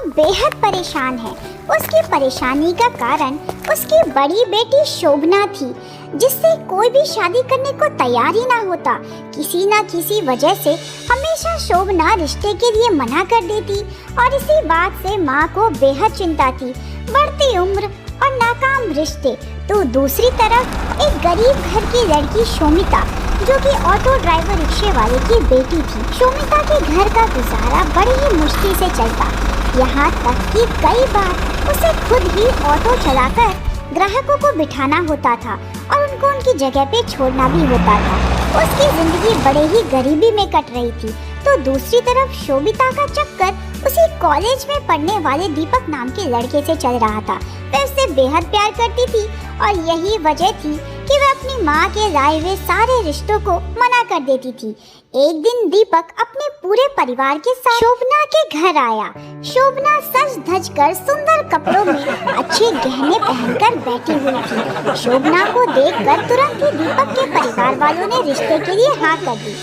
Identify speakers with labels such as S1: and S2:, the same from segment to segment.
S1: बेहद परेशान है। उसकी परेशानी का कारण उसकी बड़ी बेटी शोभना थी, जिससे कोई भी शादी करने को तैयार ही ना होता। किसी न किसी वजह से हमेशा शोभना रिश्ते के लिए मना कर देती और इसी बात से माँ को बेहद चिंता थी। बढ़ती उम्र और नाकाम रिश्ते। तो दूसरी तरफ एक गरीब घर की लड़की शोमिता, जो कि ऑटो ड्राइवर रिक्शे वाले की बेटी थी। शोमिता के घर का गुजारा बड़ी ही मुश्किल से चलता, यहाँ तक कि कई बार उसे खुद ही ऑटो चलाकर ग्राहकों को बिठाना होता था और उनको उनकी जगह पे छोड़ना भी होता था। उसकी जिंदगी बड़े ही गरीबी में कट रही थी। तो दूसरी तरफ शोभिता का चक्कर उसी कॉलेज में पढ़ने वाले दीपक नाम के लड़के से चल रहा था। वह उससे बेहद प्यार करती थी और यही वजह थी कि वह अपनी माँ के लाए हुए सारे रिश्तों को मना कर देती थी। एक दिन दीपक अपने पूरे परिवार के साथ शोभना के घर आया। शोभना सज धज कर सुंदर कपड़ों में अच्छे गहने पहनकर बैठी हुई थी। शोभना को देखकर तुरंत ही दीपक के परिवार वालों ने रिश्ते के लिए हाँ कर दी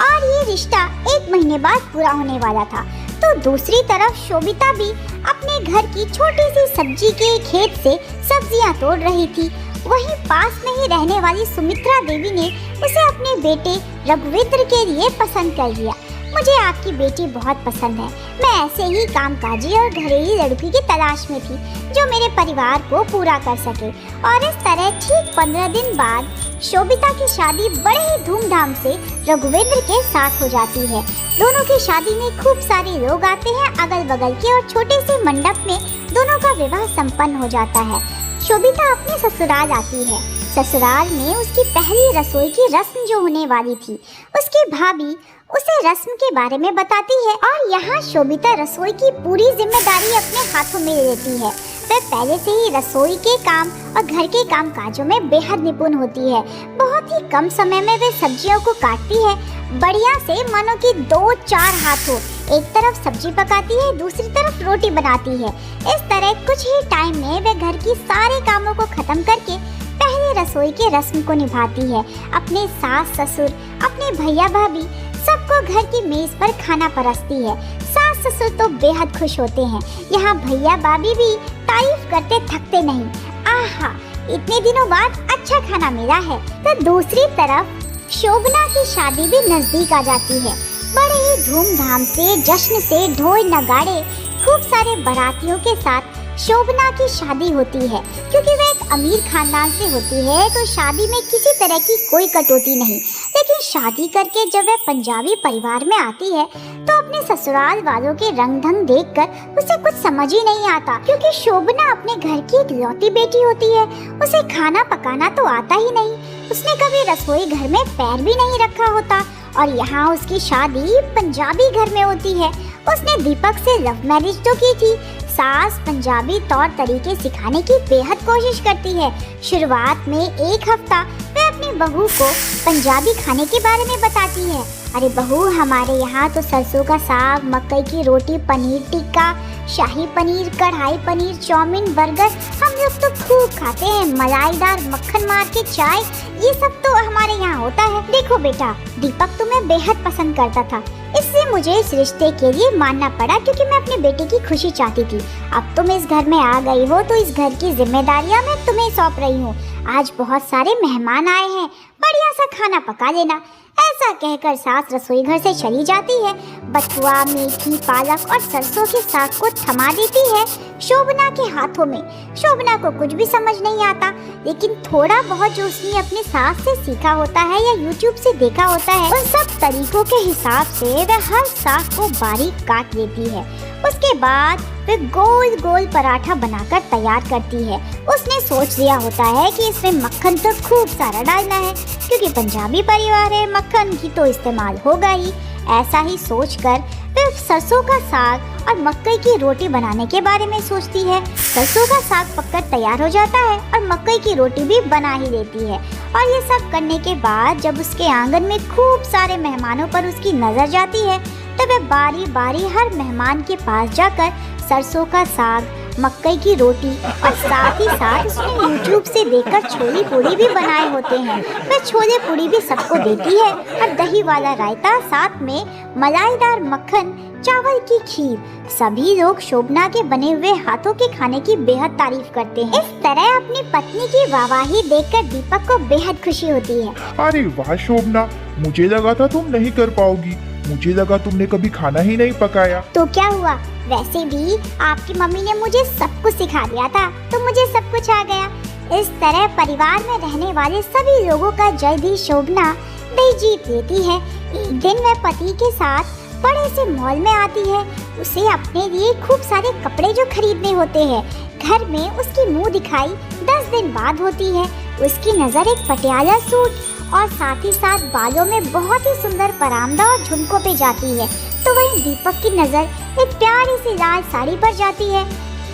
S1: और ये रिश्ता 1 महीने बाद पूरा होने वाला था। तो दूसरी तरफ शोभिता भी अपने घर की छोटी सी सब्जी के खेत से सब्जियां तोड़ रही थी। वहीं पास में ही रहने वाली सुमित्रा देवी ने उसे अपने बेटे रघुवीर के लिए पसंद कर लिया। मुझे आपकी बेटी बहुत पसंद है। मैं ऐसे ही कामकाजी और घरेलू लड़की की तलाश में थी जो मेरे परिवार को पूरा कर सके। और इस तरह ठीक 15 दिन बाद शोभिता की शादी बड़े ही धूमधाम से रघुवीर के साथ हो जाती है। दोनों की शादी में खूब सारे लोग आते हैं अगल बगल के और छोटे से मंडप में दोनों का विवाह संपन्न हो जाता है। शोभिता अपने ससुराल आती है। ससुराल में उसकी पहली रसोई की रस्म जो होने वाली थी, उसकी भाभी उसे रस्म के बारे में बताती है और यहाँ शोभिता रसोई की पूरी जिम्मेदारी अपने हाथों में लेती है। वह पहले से ही रसोई के काम और घर के काम काजों में बेहद निपुण होती है। बहुत ही कम समय में वह सब्जियों को काटती है बढ़िया से, मानो कि 2-4 हाथों। एक तरफ सब्जी पकाती है, दूसरी तरफ रोटी बनाती है। इस तरह कुछ ही टाइम में वह घर की सारे कामों को खत्म करके पहले रसोई के रस्म को निभाती है। अपने सास ससुर, अपने भैया भाभी सबको घर की मेज पर खाना परसती है। सास ससुर तो बेहद खुश होते हैं। यहाँ भैया भाभी भी तारीफ करते थकते नहीं। आहा, इतने दिनों बाद अच्छा खाना मिला है। तो दूसरी तरफ शोभना की शादी भी नजदीक आ जाती है। बड़े ही धूमधाम से, जश्न से, ढोल नगाड़े, खूब सारे बारातियों के साथ शोभना की शादी होती है। क्योंकि वह एक अमीर खानदान से होती है तो शादी में किसी तरह की कोई कटौती नहीं। लेकिन शादी करके जब वह पंजाबी परिवार में आती है तो अपने ससुराल वालों के रंग ढंग देखकर उसे कुछ समझ ही नहीं आता। क्योंकि शोभना अपने घर की इकलौती बेटी होती है, उसे खाना पकाना तो आता ही नहीं। उसने कभी रसोई घर में पैर भी नहीं रखा होता और यहाँ उसकी शादी पंजाबी घर में होती है। उसने दीपक से लव मैरिज तो की थी। सास पंजाबी तौर तरीके सिखाने की बेहद कोशिश करती है। शुरुआत में एक हफ्ता वह अपनी बहू को पंजाबी खाने के बारे में बताती है। अरे बहू, हमारे यहाँ तो सरसों का साग, मकई की रोटी, पनीर टिक्का, शाही पनीर, कढ़ाई पनीर, चाउमीन, बर्गर हम लोग तो खूब खाते हैं। मलाईदार मक्खन मार के चाय, ये सब तो हमारे यहाँ होता है। देखो बेटा, दीपक तुम्हें बेहद पसंद करता था, इसलिए मुझे इस रिश्ते के लिए मानना पड़ा क्योंकि मैं अपने बेटे की खुशी चाहती थी। अब तुम इस घर में आ गई हो तो इस घर की जिम्मेदारियां मैं तुम्हें सौंप रही हूँ। आज बहुत सारे मेहमान आए हैं, बढ़िया सा खाना पका लेना। ऐसा कहकर सास रसोई घर से चली जाती है। बथुआ, मेथी, पालक और सरसों के साग को थमा देती है शोभना के हाथों में। शोभना को कुछ भी समझ नहीं आता, लेकिन थोड़ा बहुत जो उसने अपने सास से सीखा होता है या यूट्यूब से देखा होता है, उन सब तरीकों के हिसाब से वह हर साग को बारीक काट लेती है। उसके बाद वह गोल गोल पराठा बनाकर तैयार करती है। उसने सोच लिया होता है कि इसमें मक्खन तो खूब सारा डालना है क्योंकि पंजाबी परिवार है, मक्खन की तो इस्तेमाल होगा ही। ऐसा ही सोचकर वह सरसों का साग और मकई की रोटी बनाने के बारे में सोचती है। सरसों का साग पककर तैयार हो जाता है और मकई की रोटी भी बना ही लेती है। और ये सब करने के बाद जब उसके आंगन में खूब सारे मेहमानों पर उसकी नजर जाती है तो वह बारी बारी हर मेहमान के पास जाकर सरसों का साग, मकई की रोटी और साथ ही साथ उसने यूट्यूब से देखकर छोले पूड़ी भी बनाए होते हैं, वह छोले पूड़ी भी सबको देती है और दही वाला रायता, साथ में मलाईदार मक्खन चावल की खीर। सभी लोग शोभना के बने हुए हाथों के खाने की बेहद तारीफ करते हैं। इस तरह अपनी पत्नी की वाहवाही देखकर दीपक को बेहद खुशी होती है।
S2: अरे वाह शोभना, मुझे लगा था तुम नहीं कर पाओगी। मुझे लगा तुमने कभी खाना ही नहीं पकाया।
S1: तो क्या हुआ, वैसे भी आपकी मम्मी ने मुझे सब कुछ सिखा दिया था, तो मुझे सब कुछ आ गया। इस तरह परिवार में रहने वाले सभी लोगों का जल्द ही शोभना दिल जीत लेती है। एक दिन वह पति के साथ बड़े से मॉल में आती है। उसे अपने लिए खूब सारे कपड़े जो खरीदने होते हैं। घर में उसकी मुंह दिखाई 10 दिन बाद होती है। उसकी नज़र एक पटियाला सूट और साथ ही साथ बालों में बहुत ही सुंदर परामदा और झुमकों पे जाती है। तो वहीं दीपक की नज़र एक प्यारी सी लाल साड़ी पर जाती है।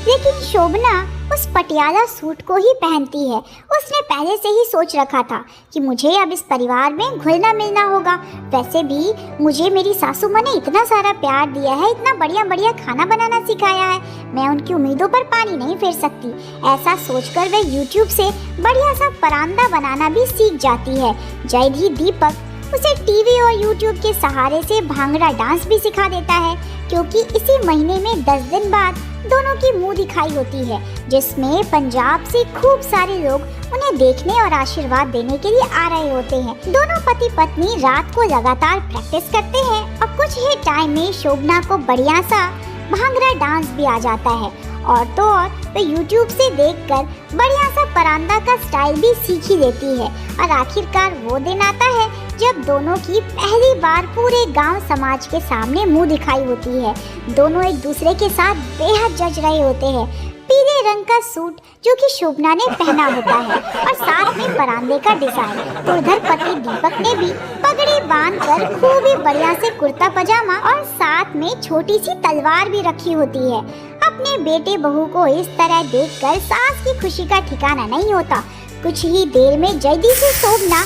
S1: लेकिन शोभना उस पटियाला सूट को ही पहनती है। उसने पहले से ही सोच रखा था कि मुझे अब इस परिवार में घुलना मिलना होगा। वैसे भी मुझे मेरी सासू माँ ने इतना सारा प्यार दिया है, इतना बढ़िया बढ़िया खाना बनाना सिखाया है, मैं उनकी उम्मीदों पर पानी नहीं फेर सकती। ऐसा सोचकर वह YouTube से बढ़िया सा परांदा बनाना भी सीख जाती है। जल्द ही दीपक उसे टीवी और YouTube के सहारे से भांगड़ा डांस भी सिखा देता है, क्योंकि इसी महीने में 10 दिन बाद दोनों की मुंह दिखाई होती है, जिसमें पंजाब से खूब सारे लोग उन्हें देखने और आशीर्वाद देने के लिए आ रहे होते हैं। दोनों पति पत्नी रात को लगातार प्रैक्टिस करते हैं और कुछ ही टाइम में शोभना को बढ़िया सा भांगड़ा डांस भी आ जाता है। और तो और वे YouTube से देखकर बढ़िया सा परांदा का स्टाइल भी सीख ही लेती है। और आखिरकार वो दिन आता है जब दोनों की पहली बार पूरे गांव समाज के सामने मुंह दिखाई होती है। दोनों एक दूसरे के साथ बेहद जज रहे होते हैं। पीले रंग का सूट जो कि शोभना ने पहना होता है और साथ में परांदे का डिजाइन। तो इधर पति दीपक ने भी पगड़ी बांधकर खूब ही बढ़िया से कुर्ता पजामा और साथ में छोटी सी तलवार भी रखी होती है। अपने बेटे बहू को इस तरह देखकर सास की खुशी का ठिकाना नहीं होता। कुछ ही देर में जल्दी से शोभना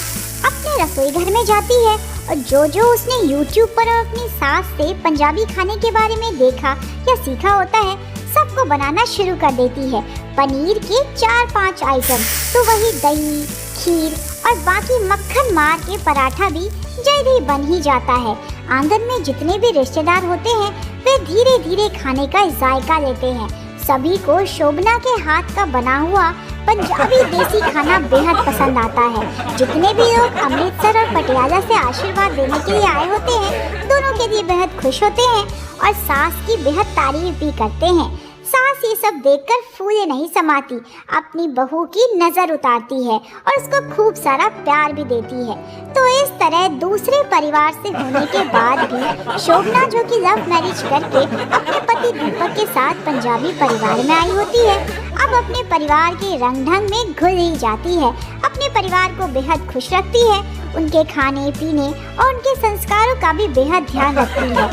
S1: अपने रसोई घर में जाती है और जो उसने YouTube पर अपनी सास से पंजाबी खाने के बारे में देखा या सीखा होता है, सबको बनाना शुरू कर देती है। पनीर के 4-5 आइटम, तो वही दही, खीर और बाकी मक्खन मार के पराठा भी जल्द ही बन ही जाता है। आंगन में जितने भी रिश्तेदार होते हैं वे धीरे धीरे खाने का जायका लेते हैं। सभी को शोभना के हाथ का बना हुआ पंजाबी देसी खाना बेहद पसंद आता है। जितने भी लोग अमृतसर और पटियाला से आशीर्वाद देने के लिए आए होते हैं, दोनों के लिए बेहद खुश होते हैं और सास की बेहद तारीफ भी करते हैं। सास ये सब देखकर फूले नहीं समाती, अपनी बहू की नजर उतारती है और उसको खूब सारा प्यार भी देती है। तो इस तरह दूसरे परिवार से होने के बाद भी शोभना, जो कि लव मैरिज करके अपने पति दीपक के साथ पंजाबी परिवार में आई होती है, अब अपने परिवार के रंग ढंग में घुल ही जाती है। अपने परिवार को बेहद खुश रखती है, उनके खाने पीने और उनके संस्कारों का भी बेहद ध्यान रखती है।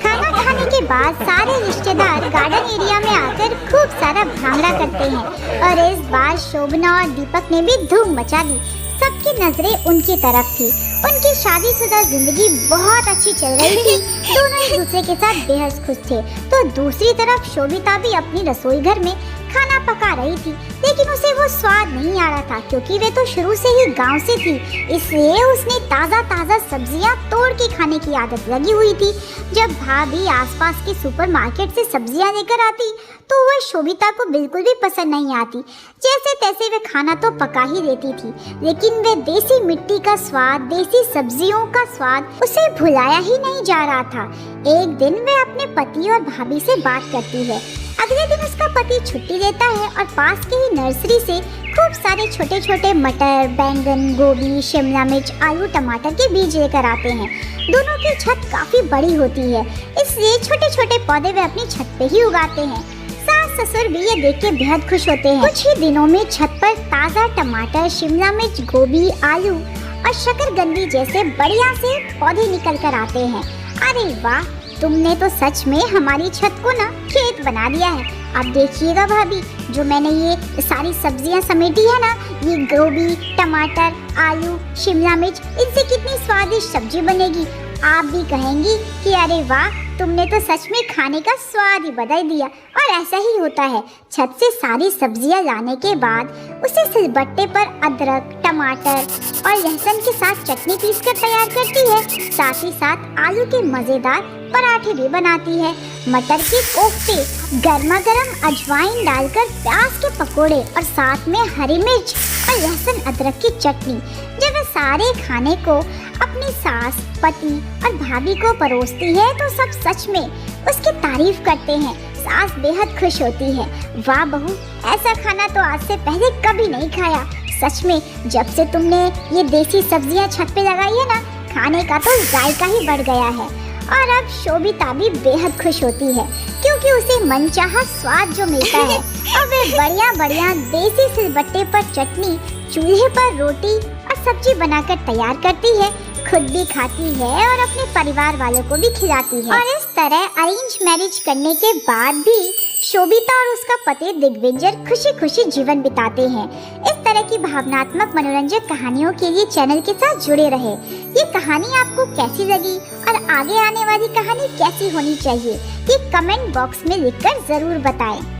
S1: खाना खाने के बाद सारे रिश्तेदार गार्डन एरिया में आकर खूब सारा भांगड़ा करते हैं और इस बार शोभना और दीपक ने भी धूम मचा दी। सबकी नजरें उनकी तरफ थी। उनकी शादीशुदा जिंदगी बहुत अच्छी चल रही थी। दोनों एक दूसरे के साथ बेहद खुश थे। तो दूसरी तरफ शोभिता भी अपनी रसोई घर में खाना पका रही थी, लेकिन उसे वो स्वाद नहीं आ रहा था, क्योंकि वे तो शुरू से ही गांव से थी। इसलिए उसने ताज़ा ताज़ा सब्जियां तोड़ के खाने की आदत लगी हुई थी। जब भाभी आसपास के सुपरमार्केट से सब्जियां लेकर आती तो वह शोभिता को बिल्कुल भी पसंद नहीं आती। जैसे तैसे वे खाना तो पका ही देती थी, लेकिन वे देसी मिट्टी का स्वाद, देसी सब्जियों का स्वाद उसे भुलाया ही नहीं जा रहा था। एक दिन वे अपने पति और भाभी से बात करती है। अगले दिन उसका पति छुट्टी लेता है और पास के ही नर्सरी से खूब सारे छोटे छोटे मटर, बैंगन, गोभी, शिमला मिर्च, आलू, टमाटर के बीज लेकर आते हैं। दोनों की छत काफी बड़ी होती है, इसलिए छोटे छोटे पौधे वे अपनी छत पे ही उगाते हैं। सास ससुर भी ये देख के बेहद खुश होते हैं। कुछ ही दिनों में छत पर ताज़ा टमाटर, शिमला मिर्च, गोभी, आलू और शकरकंदी जैसे बढ़िया से पौधे निकल कर आते हैं। अरे वाह, तुमने तो सच में हमारी छत को ना खेत बना दिया है। अब देखिएगा भाभी, जो मैंने ये सारी सब्जियां समेटी है ना, ये गोभी, टमाटर, आलू, शिमला मिर्च, इनसे कितनी स्वादिष्ट सब्जी बनेगी। आप भी कहेंगी कि अरे वाह, तुमने तो सच में खाने का स्वाद ही बदल दिया। और ऐसा ही होता है, छत से सारी सब्जियां लाने के बाद उसे सिलबट्टे पर अदरक, टमाटर और लहसुन के साथ चटनी पीसकर तैयार करती है। साथ ही साथ आलू के मजेदार पराठे भी बनाती है, मटर के कोफ्ते, गर्मा गर्म अजवाइन डालकर प्याज के पकोड़े और साथ में हरी मिर्च और लहसुन अदरक की चटनी। जब वह सारे खाने को अपनी सास, पति और भाभी को परोसती है तो सब सच में उसकी तारीफ करते हैं। सास बेहद खुश होती है, वाह बहू, ऐसा खाना तो आज से पहले कभी नहीं खाया। सच में जब से तुमने ये देसी सब्जियां छत पे लगाई है ना, खाने का तो जायका ही बढ़ गया है। और अब शोभिता भी बेहद खुश होती है क्योंकि उसे मनचाहा स्वाद जो मिलता है। और वे बढ़िया बढ़िया देसी सिलबट्टे पर चटनी, चूल्हे पर रोटी और सब्जी बनाकर तैयार करती है, खुद भी खाती है और अपने परिवार वालों को भी खिलाती है। और इस तरह अरेंज मैरिज करने के बाद भी शोभिता और उसका पति दिग्विजय खुशी खुशी जीवन बिताते हैं। इस तरह की भावनात्मक मनोरंजक कहानियों के लिए चैनल के साथ जुड़े रहे। ये कहानी आपको कैसी लगी और आगे आने वाली कहानी कैसी होनी चाहिए, ये कमेंट बॉक्स में लिखकर जरूर बताएं।